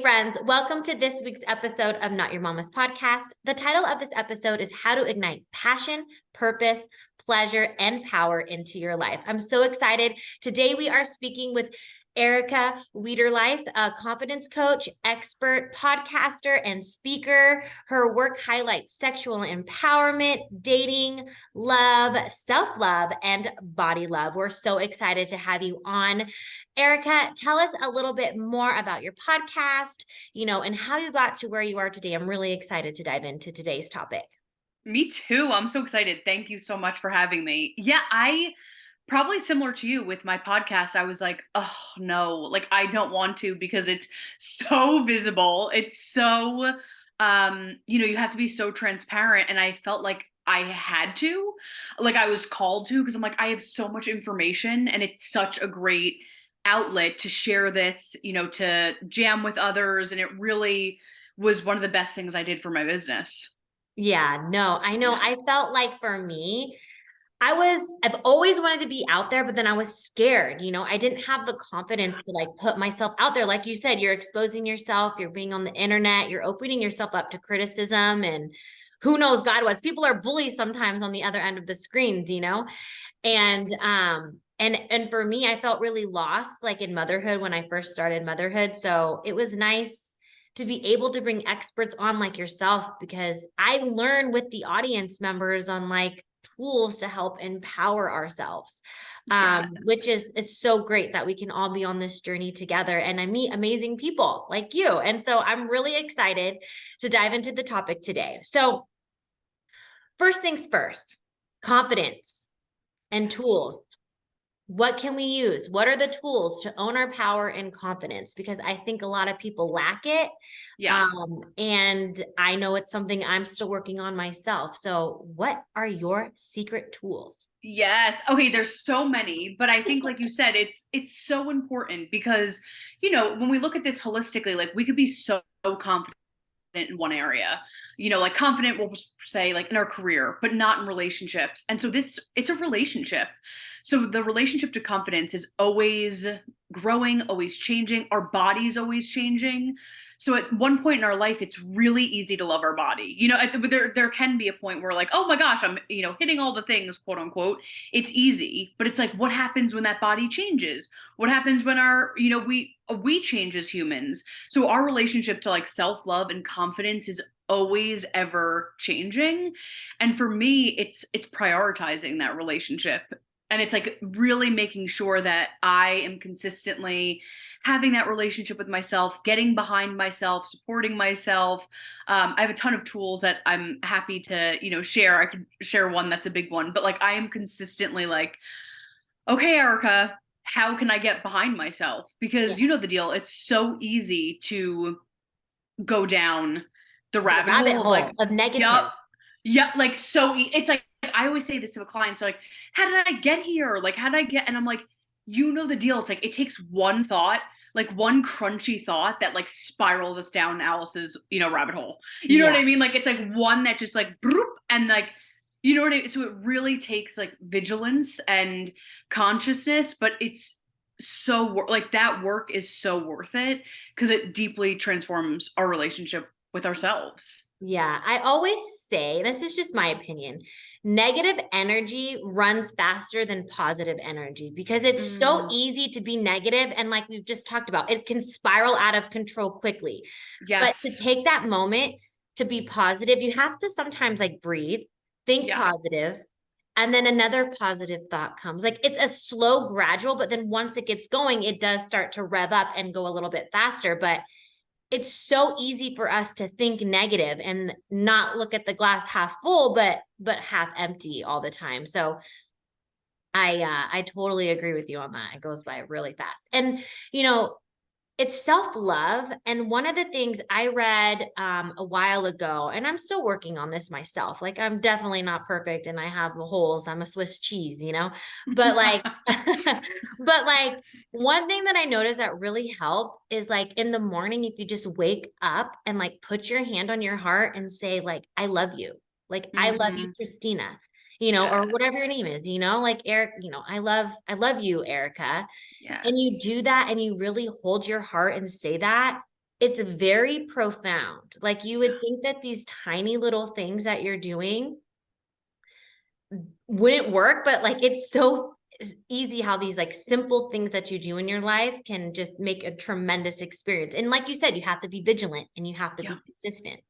friends, welcome to this week's episode of Not Your Mama's Podcast. The title of this episode is How to Ignite Passion, Purpose, Pleasure, and Power into Your Life. I'm so excited. Today we are speaking with Erica Wiederlight, a confidence coach, expert, podcaster, and speaker. Her work highlights sexual empowerment, dating, love, self-love, and body love. We're so excited to have you on. Erica, tell us a little bit more about your podcast, and how you got to where you are today. I'm really excited to dive into today's topic. Me too. I'm so excited. Thank you so much for having me. Yeah, I probably similar to you with my podcast. I was like, oh no, like I don't want to because it's so visible. It's so you have to be so transparent. And I felt like I had to, like I was called to, because I'm like, I have so much information and it's such a great outlet to share this, to jam with others. And it really was one of the best things I did for my business. Yeah, no, I know. Yeah. I felt like for me, I've always wanted to be out there, but then I was scared, I didn't have the confidence to like put myself out there. Like you said, you're exposing yourself, you're being on the internet, you're opening yourself up to criticism and who knows God was. People are bullies sometimes on the other end of the screens, and for me, I felt really lost like in motherhood when I first started motherhood. So it was nice to be able to bring experts on like yourself because I learn with the audience members on like tools to help empower ourselves, which Yes. is, it's so great that we can all be on this journey together and I meet amazing people like you. And so I'm really excited to dive into the topic today. So first things first, confidence and Yes. tools. What can we use? What are the tools to own our power and confidence? Because I think a lot of people lack it. Yeah. And I know it's something I'm still working on myself. So what are your secret tools? Yes. Okay, there's so many, but I think like you said, it's so important because, when we look at this holistically, like we could be so confident in one area, like confident, we'll say like in our career, but not in relationships. And so it's a relationship. So the relationship to confidence is always growing, always changing. Our body's always changing. So at one point in our life, it's really easy to love our body. There can be a point where like, oh my gosh, I'm, hitting all the things, quote unquote. It's easy, but it's like, what happens when that body changes? What happens when we change as humans? So our relationship to like self-love and confidence is always ever changing. And for me, it's prioritizing that relationship. And it's like really making sure that I am consistently having that relationship with myself, getting behind myself, supporting myself. I have a ton of tools that I'm happy to, share. I could share one that's a big one, but like I am consistently like, okay, Erica, how can I get behind myself? Yeah. Because you know the deal. It's so easy to go down the The rabbit rabbit hole of like, hole of negative. yup, yep, like it's like I always say this to a client. So like, how did I get here? Like, how did I get? And I'm like, you know the deal. It's like it takes one thought, like one crunchy thought that like spirals us down Alice's, rabbit hole. You know what Yeah. I mean? Like it's like one that just like broop, and like you know what I mean? So it really takes like vigilance and consciousness, but it's so like that work is so worth it because it deeply transforms our relationship with ourselves. Yeah, I always say, this is just my opinion, negative energy runs faster than positive energy because it's so Mm, easy to be negative. And like we've just talked about, it can spiral out of control quickly. But to yes. take that moment to be positive, you have to sometimes like breathe, think Yeah. positive, and then another positive thought comes. Like it's a slow, gradual, but then once it gets going, it does start to rev up and go a little bit faster. But it's so easy for us to think negative and not look at the glass half full, but half empty all the time. So I totally agree with you on that. It goes by really fast. And it's self-love. And one of the things I read a while ago, and I'm still working on this myself. Like I'm definitely not perfect and I have holes. I'm a Swiss cheese, but like, but like one thing that I noticed that really helped is like in the morning, if you just wake up and like put your hand on your heart and say like, I love you. Like, I love you, Hmm. Christina, or whatever your Yes. name is, like Eric, I love you, Erica. And you Yes. do that and you really hold your heart and say that, It's very profound. Like you would think that these tiny little things that you're doing wouldn't work, but like it's so easy how these like simple things that you do in your life can just make a tremendous experience. And like you said, you have to be vigilant and you have to Yeah. be consistent.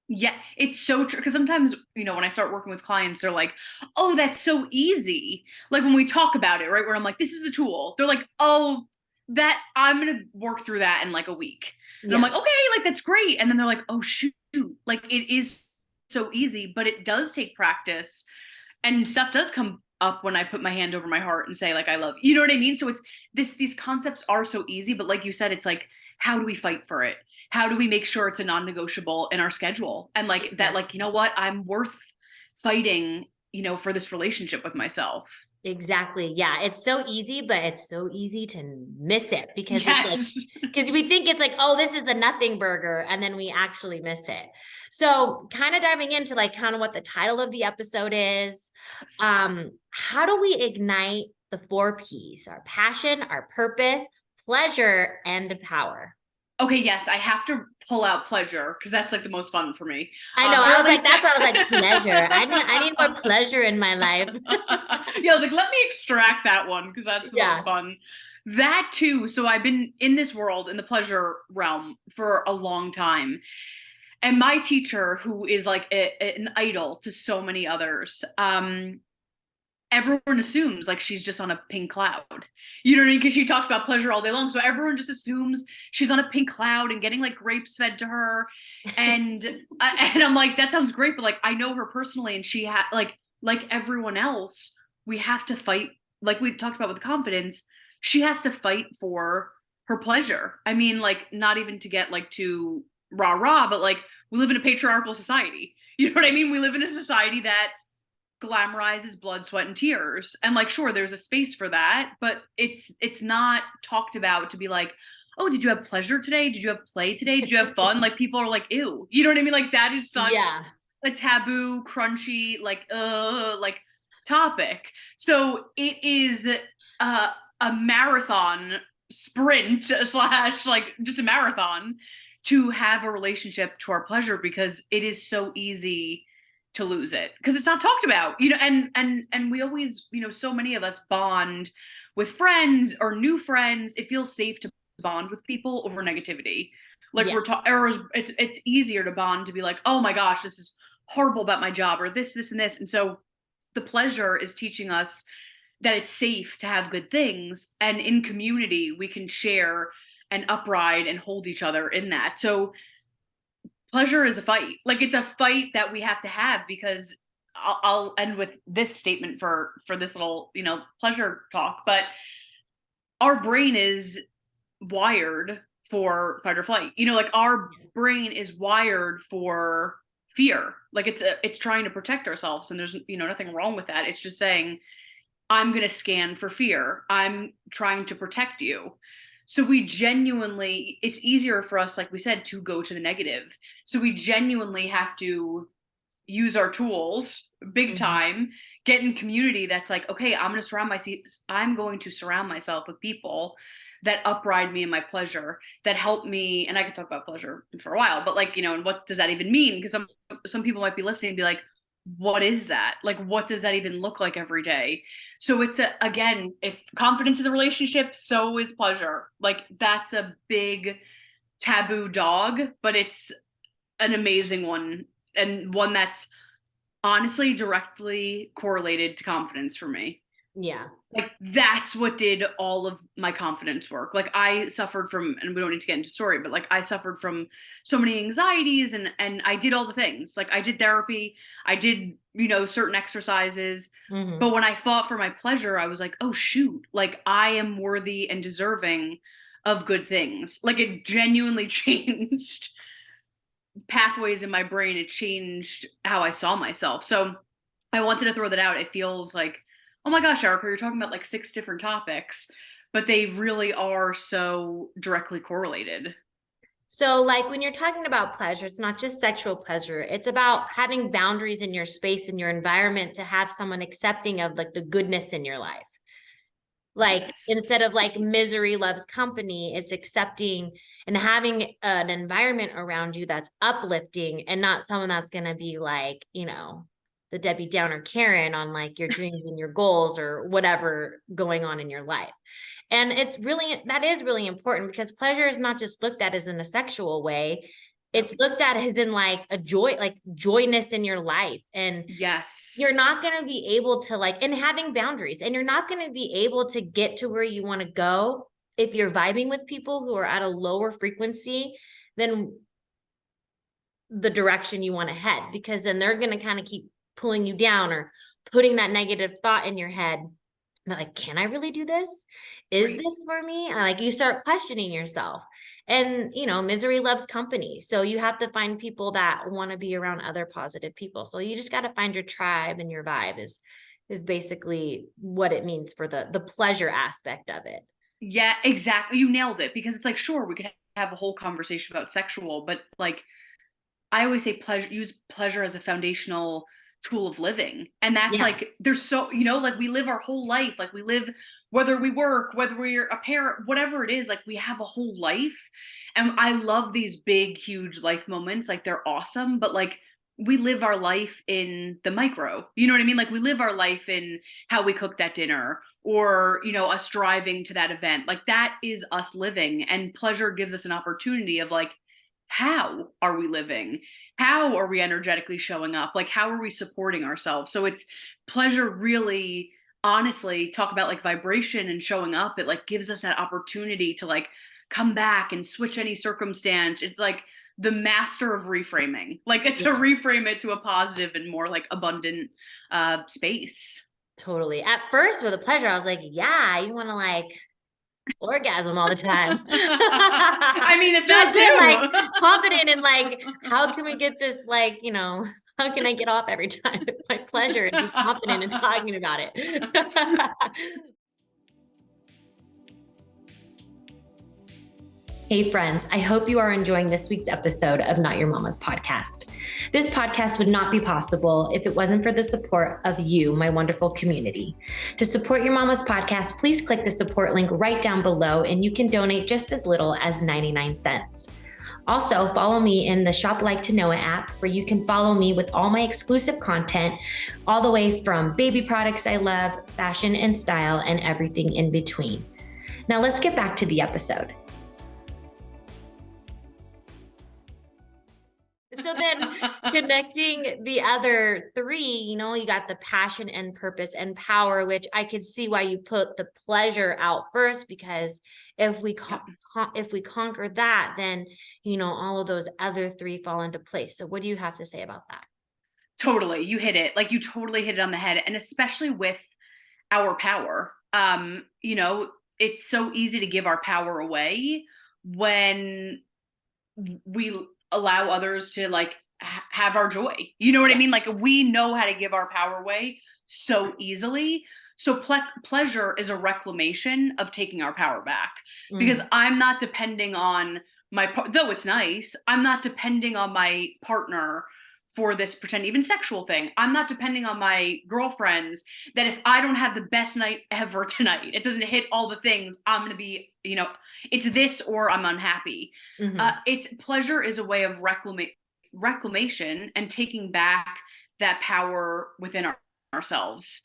Yeah, it's so true. Because sometimes, when I start working with clients, they're like, oh, that's so easy. Like when we talk about it, right? Where I'm like, this is the tool. They're like, oh, that I'm going to work through that in like a week. And I'm Yeah, like, okay, like that's great. And then they're like, oh, shoot. Like it is so easy, but it does take practice and stuff does come up when I put my hand over my heart and say, like, I love you. You know what I mean? So it's these concepts are so easy, but like you said, it's like, how do we fight for it? How do we make sure it's a non-negotiable in our schedule? And like that, like, you know what? I'm worth fighting, for this relationship with myself. exactly. Yeah, it's so easy, but it's so easy to miss it because it's like, Yes. because we think it's like, oh, this is a nothing burger, and then we actually miss it. So, kind of diving into like kind of what the title of the episode is, how do we ignite the 4 Ps: our passion, our purpose, pleasure, and power? Okay, yes, I have to pull out pleasure because that's like the most fun for me. I know. Or I at was like, least that's why I was like, pleasure. I need more pleasure in my life. yeah, I was like, let me extract that one because that's the most Yeah. fun. That too. So I've been in this world, in the pleasure realm, for a long time. And my teacher, who is like an idol to so many others, everyone assumes like she's just on a pink cloud. You know what I mean? Because she talks about pleasure all day long. So everyone just assumes she's on a pink cloud and getting like grapes fed to her. And I'm like, that sounds great, but like I know her personally, and she had like everyone else, we have to fight. Like we talked about with confidence, she has to fight for her pleasure. I mean, like not even to get like too rah rah, but like we live in a patriarchal society. You know what I mean? We live in a society that glamorizes blood, sweat, and tears. And like, sure, there's a space for that, but it's not talked about to be like, oh, did you have pleasure today? Did you have play today? Did you have fun? Like people are like, ew. You know what I mean? Like that is such Yeah. a taboo, crunchy, like topic. So it is a marathon sprint slash like just a marathon to have a relationship to our pleasure because it is so easy to lose it because it's not talked about, and we always, so many of us bond with friends or new friends. It feels safe to bond with people over negativity. Like Yeah. it's easier to bond to be like, oh my gosh, this is horrible about my job, or this and this. And so the pleasure is teaching us that it's safe to have good things, and in community we can share and upride and hold each other in that. So pleasure is a fight. Like it's a fight that we have to have because I'll end with this statement for this little, pleasure talk, but our brain is wired for fight or flight. Like our brain is wired for fear. Like it's trying to protect ourselves, and there's, nothing wrong with that. It's just saying, I'm going to scan for fear. I'm trying to protect you. So we genuinely, it's easier for us, like we said, to go to the negative. So we genuinely have to use our tools big Mhm. time, get in community that's like, okay, I'm going to surround myself with people that upride me in my pleasure, that help me. And I could talk about pleasure for a while, but like, and what does that even mean? Because some people might be listening and be like, what is that? Like, what does that even look like every day? So it's again, if confidence is a relationship, so is pleasure. Like that's a big taboo dog, but it's an amazing one, and one that's honestly directly correlated to confidence for me. Yeah. Like that's what did all of my confidence work. Like I suffered from, and we don't need to get into story, but like I suffered from so many anxieties, and I did all the things. Like I did therapy, I did, certain exercises. But Hmm. when I fought for my pleasure, I was like, oh shoot, like I am worthy and deserving of good things. Like it genuinely changed pathways in my brain. It changed how I saw myself. So I wanted to throw that out. It feels like, oh my gosh, Erica, you're talking about like 6 different topics, but they really are so directly correlated. So, like when you're talking about pleasure, it's not just sexual pleasure. It's about having boundaries in your space and your environment to have someone accepting of like the goodness in your life. Like instead Yes. of like misery loves company, it's accepting and having an environment around you that's uplifting and not someone that's going to be like, the Debbie Downer Karen on like your dreams and your goals or whatever going on in your life. And that is really important because pleasure is not just looked at as in a sexual way. It's looked at as in like a joy, like joyness in your life. And Yes. you're not going to be able to like, and having boundaries, and you're not going to be able to get to where you want to go if you're vibing with people who are at a lower frequency than the direction you want to head, because then they're going to kind of keep pulling you down or putting that negative thought in your head. Like, can I really do this? Is Right. this for me? And like you start questioning yourself. And misery loves company. So you have to find people that want to be around other positive people. So you just got to find your tribe, and your vibe is basically what it means for the pleasure aspect of it. Yeah, exactly. You nailed it, because it's like, sure, we could have a whole conversation about sexual, but like I always say use pleasure as a foundational tool of living. And that's Yeah. like, there's so, like we live our whole life, like we live, whether we work, whether we're a parent, whatever it is, like we have a whole life. And I love these big, huge life moments. Like they're awesome, but like we live our life in the micro. You know what I mean? Like we live our life in how we cook that dinner, or, us driving to that event. Like that is us living. And pleasure gives us an opportunity of like, how are we living? How are we energetically showing up? Like, how are we supporting ourselves? So it's pleasure, really, honestly, talk about like vibration and showing up. It like gives us that opportunity to like come back and switch any circumstance. It's like the master of reframing, like it's to Yeah. reframe it to a positive and more like abundant space. Totally. At first with a pleasure, I was like, yeah, you want to like orgasm all the time. I mean, if But then like that confident in like, how can we get this like, how can I get off every time with my pleasure and be confident in talking about it? Hey friends, I hope you are enjoying this week's episode of Not Your Mama's Podcast. This podcast would not be possible if it wasn't for the support of you, my wonderful community. To support Your Mama's Podcast, please click the support link right down below, and you can donate just as little as 99 cents. Also, follow me in the Shop Like to Know It app, where you can follow me with all my exclusive content, all the way from baby products I love, fashion and style, and everything in between. Now let's get back to the episode. So then connecting the other three, you got the passion and purpose and power, which I could see why you put the pleasure out first, because if we conquer that, then, all of those other three fall into place. So what do you have to say about that? Totally. You hit it. Like you totally hit it on the head. And especially with our power. It's so easy to give our power away when we allow others to like have our joy. You know what I mean? Like we know how to give our power away so easily. So pleasure is a reclamation of taking our power back, because I'm not depending on though it's nice, I'm not depending on my partner for this pretend even sexual thing. I'm not depending on my girlfriends that if I don't have the best night ever tonight, it doesn't hit all the things, I'm going to be, it's this or I'm unhappy. It's pleasure is a way of reclamation and taking back that power within ourselves,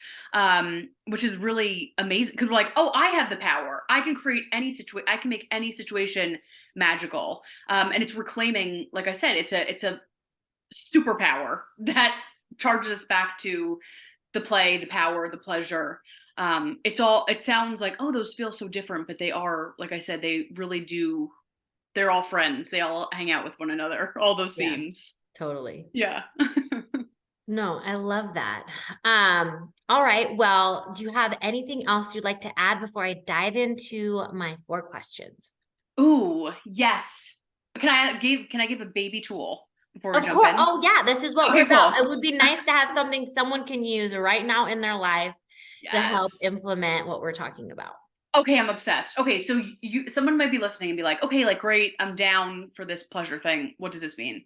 which is really amazing, because we're like, oh, I have the power. I can create any situation. I can make any situation magical. And it's reclaiming, like I said, it's a superpower that charges us back to the play, the power, the pleasure. It sounds like, oh, those feel so different, but they are, like I said, they really do. They're all friends. They all hang out with one another, all those themes. Totally. Yeah. No, I love that. All right. Well, do you have anything else you'd like to add before I dive into my 4 questions? Ooh, yes. Can I give a baby tool before we Of jump course. in? Oh yeah, this is what Okay, we're about. cool. It would be nice to have something someone can use right now in their life to help Yes. implement what we're talking about. Okay, I'm obsessed. Okay, so someone might be listening and be like, okay, like great, I'm down for this pleasure thing. What does this mean?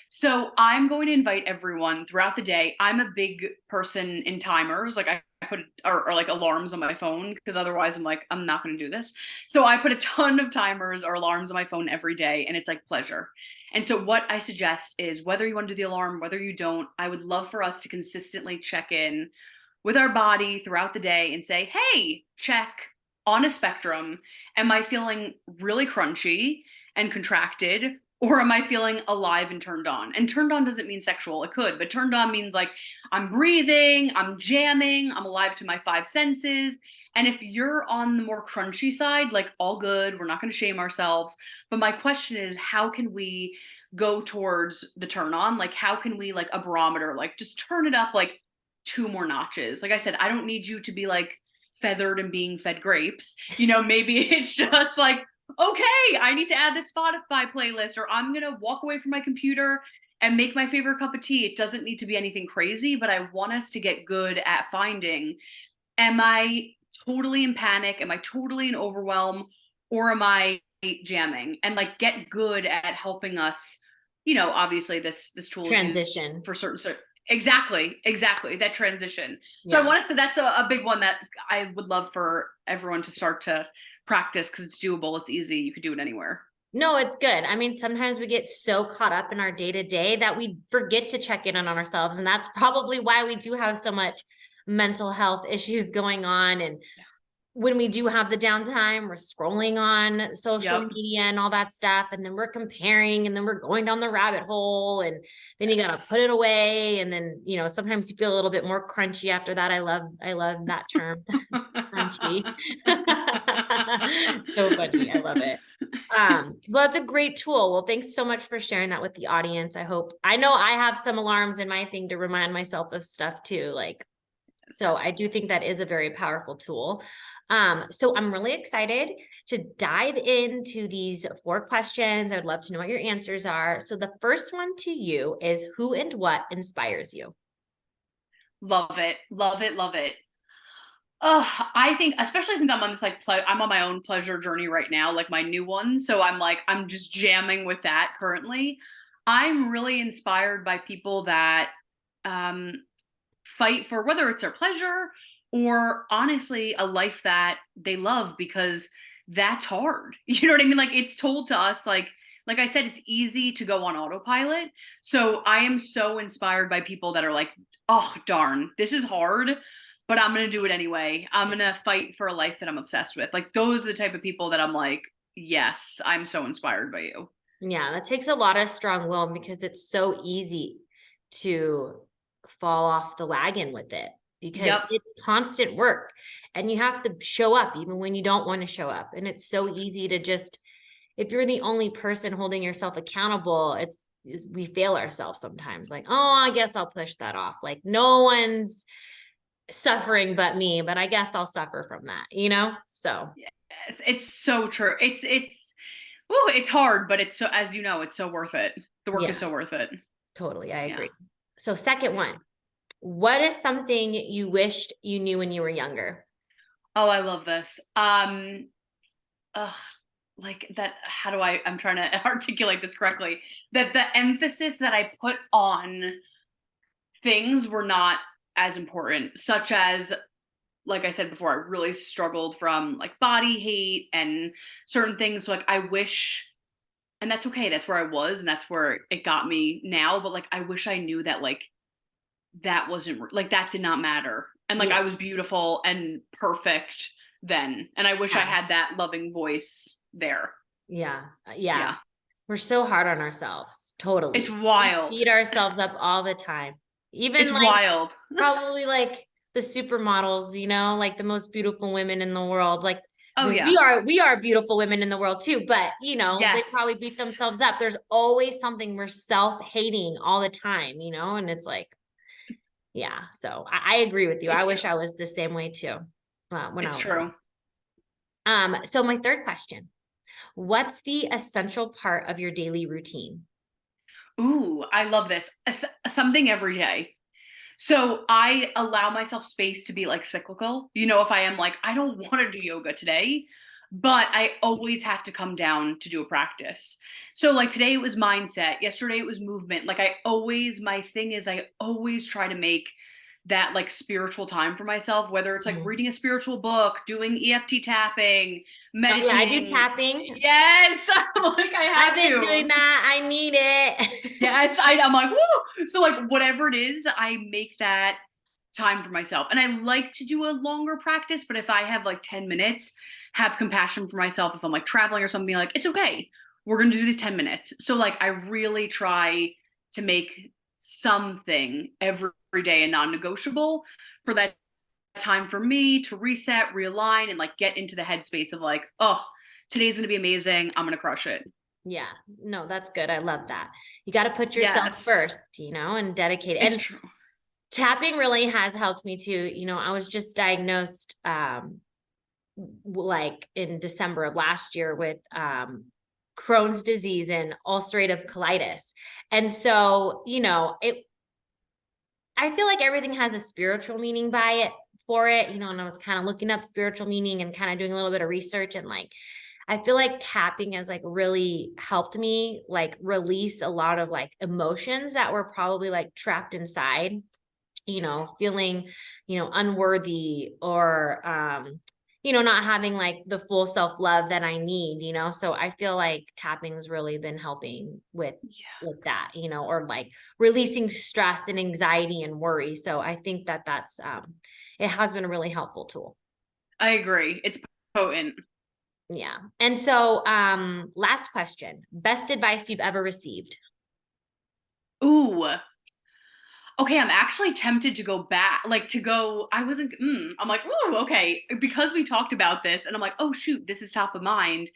So I'm going to invite everyone throughout the day. I'm a big person in timers. Like I put or like alarms on my phone because otherwise I'm like, I'm not going to do this. So I put a ton of timers or alarms on my phone every day, and it's like pleasure. And so what I suggest is whether you want to do the alarm, whether you don't, I would love for us to consistently check in with our body throughout the day and say, hey, check on a spectrum. Am I feeling really crunchy and contracted? Or am I feeling alive and turned on? And turned on doesn't mean sexual. It could, but turned on means like I'm breathing, I'm jamming, I'm alive to my five senses. And if you're on the more crunchy side, like all good, we're not going to shame ourselves. But my question is, how can we go towards the turn on? Like, how can we, like a barometer, like just turn it up like two more notches? Like I said, I don't need you to be like feathered and being fed grapes. Maybe it's just like, okay, I need to add this Spotify playlist, or I'm going to walk away from my computer and make my favorite cup of tea. It doesn't need to be anything crazy, but I want us to get good at finding, am I totally in panic? Am I totally in overwhelm? Or am I jamming? And like get good at helping us, obviously this tool is used Transition. for certain exactly that transition. So I Yeah. want to say that's a big one that I would love for everyone to start to practice because it's doable, it's easy, you could do it anywhere. No, it's good. I mean, sometimes we get so caught up in our day to day that we forget to check in on ourselves. And that's probably why we do have so much mental health issues going on. And when we do have the downtime, we're scrolling on social Yep. media and all that stuff. And then we're comparing, and then we're going down the rabbit hole, and then you got to put Yes. it away. And then, sometimes you feel a little bit more crunchy after that. I love that term, crunchy. So funny. I love it. Well, it's a great tool. Well, thanks so much for sharing that with the audience. I know I have some alarms in my thing to remind myself of stuff too. So I do think that is a very powerful tool. So I'm really excited to dive into these 4 questions. I would love to know what your answers are. So the first one to you is, who and what inspires you? Love it. Love it. Love it. I think, especially since I'm on this like I'm on my own pleasure journey right now, like my new one. So I'm just jamming with that currently. I'm really inspired by people that um, fight for whether it's their pleasure or honestly a life that they love, because that's hard. You know what I mean? Like it's told to us, like I said, it's easy to go on autopilot. So I am so inspired by people that are like, oh darn, this is hard, but I'm going to do it anyway. I'm going to fight for a life that I'm obsessed with. Like those are the type of people that I'm like, yes, I'm so inspired by you. Yeah, that takes a lot of strong will, because it's so easy to fall off the wagon with it, because Yep. it's constant work and you have to show up even when you don't want to show up. And it's so easy to just, if you're the only person holding yourself accountable, we fail ourselves sometimes. Like, oh, I guess I'll push that off. Like no one's suffering but me, but I guess I'll suffer from that. So Yes, it's so true. It's hard, but it's so, as you know, it's so worth it. The work is yeah, so worth it. totally. I Yeah. agree. So second one, what is something you wished you knew when you were younger? Oh, I love this. Ugh, like that. I'm trying to articulate this correctly. That the emphasis that I put on things were not as important, such as, like I said before, I really struggled from like body hate and certain things. So like I wish, and that's okay. That's where I was, and that's where it got me now. But like I wish I knew that like that wasn't like that did not matter. And like Yeah. I was beautiful and perfect then. And I wish I Yeah. had that loving voice there. Yeah. Yeah. Yeah. We're so hard on ourselves. It's Totally. We wild. beat ourselves up all the time. It's Even wild. probably the supermodels, like the most beautiful women in the world. I Oh mean, yeah. we are beautiful women in the world too, but they Yes. probably beat themselves up. There's always something we're self-hating all the time, and it's like, yeah. So I agree with you. I It's wish true. I was the same way too. When I It's was true. so my third question, what's the essential part of your daily routine? Ooh, I love this. Something every day. So I allow myself space to be like cyclical. You know, if I am like, I don't want to do yoga today, but I always have to come down to do a practice. So like today it was mindset, yesterday it was movement. Like my thing is I always try to make that like spiritual time for myself, whether it's like Mhm. reading a spiritual book, doing EFT tapping, Oh yeah, I do meditating. tapping. Yes, I'm like I I've have been to. doing that. I need it. Yeah, I'm like, woo. So like whatever it is, I make that time for myself. And I like to do a longer practice, but if I have like 10 minutes, have compassion for myself. If I'm like traveling or something, like, it's okay. We're gonna do these 10 minutes. So like I really try to make something every day a non-negotiable for that time for me to reset, realign, and like get into the headspace of like, oh, today's gonna be amazing. I'm gonna crush it. Yeah, no, that's good. I love that. You got to put yourself Yes, first, and dedicate it. it's And true. tapping really has helped me too. I was just diagnosed like in December of last year with Crohn's disease and ulcerative colitis. And so, I feel like everything has a spiritual meaning by it for it, and I was kind of looking up spiritual meaning and kind of doing a little bit of research, and like I feel like tapping has like really helped me like release a lot of like emotions that were probably like trapped inside, feeling, unworthy or, not having like the full self-love that I need, so I feel like tapping has really been helping Yeah, with that, or like releasing stress and anxiety and worry. So I think that that's, it has been a really helpful tool. I agree. It's potent. Yeah. And so, last question, best advice you've ever received. Ooh. Okay, I'm actually tempted to go back, like to go. I wasn't. I'm like, ooh, okay, because we talked about this, and I'm like, oh shoot, this is top of mind.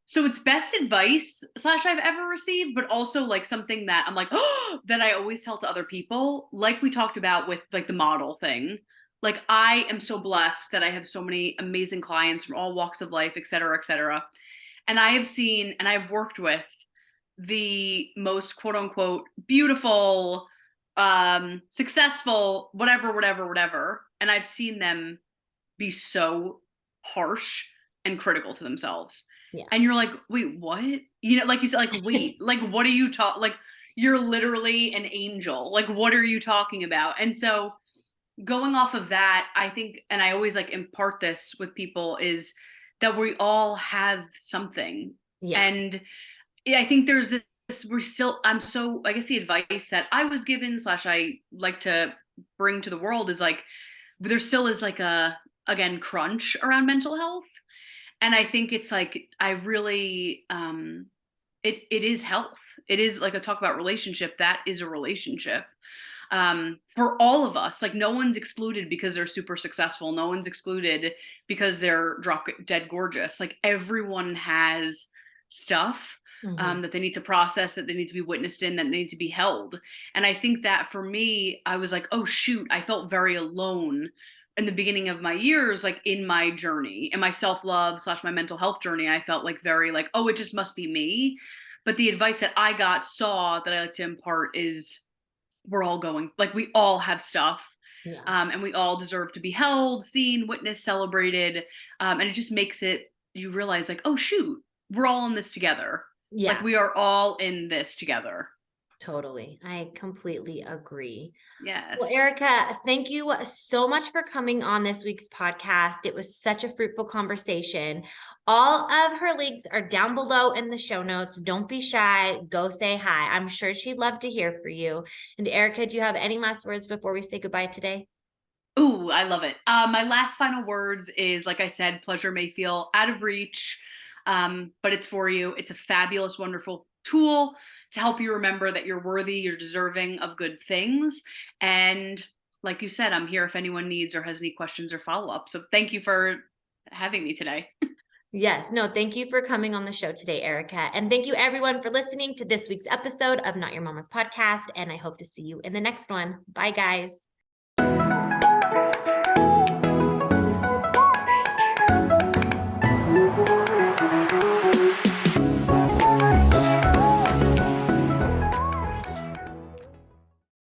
So it's best advice slash I've ever received, but also like something that I'm like, oh, that I always tell to other people. Like we talked about with like the model thing. Like I am so blessed that I have so many amazing clients from all walks of life, et cetera, et cetera. And I have seen and I've worked with the most quote unquote beautiful, successful, whatever. And I've seen them be so harsh and critical to themselves. Yeah. And you're like, wait, what? Like you said, like, wait, like, what are you talking? Like, you're literally an angel. Like, what are you talking about? And so, going off of that, I think, and I always like impart this with people, is that we all have something. Yeah. And I think there's this, I'm so, I guess the advice that I was given, slash, I like to bring to the world is like, there still is like again, crunch around mental health. And I think it's like, I really, it is health. It is like a talk about relationship. That is a relationship for all of us. Like no one's excluded because they're super successful. No one's excluded because they're drop dead gorgeous. Like everyone has stuff Mm-hmm. that they need to process, that they need to be witnessed in, that they need to be held. And I think that for me, I was like, oh shoot, I felt very alone in the beginning of my years, like in my journey and my self-love slash my mental health journey. I felt like very like, oh, it just must be me. But the advice that I saw that I like to impart is we're all going, like we all have stuff, Yeah. and we all deserve to be held, seen, witnessed, celebrated, and it just makes it, you realize like, oh shoot, we're all in this together. Like Yeah. we are all in this together. Totally. I completely agree. Well, Yes. Erica, thank you so much for coming on this week's podcast. It was such a fruitful conversation. All of her links are down below in the show notes. Don't be shy. Go say hi. I'm sure she'd love to hear from you. And Erica, do you have any last words before we say goodbye today? Ooh, I love it. My last final words is, like I said, pleasure may feel out of reach, but it's for you. It's a fabulous, wonderful tool to help you remember that you're worthy, you're deserving of good things. And like you said, I'm here if anyone needs or has any questions or follow up. So thank you for having me today. Yes. No, thank you for coming on the show today, Erica. And thank you everyone for listening to this week's episode of Not Your Mama's Podcast. And I hope to see you in the next one. Bye, guys.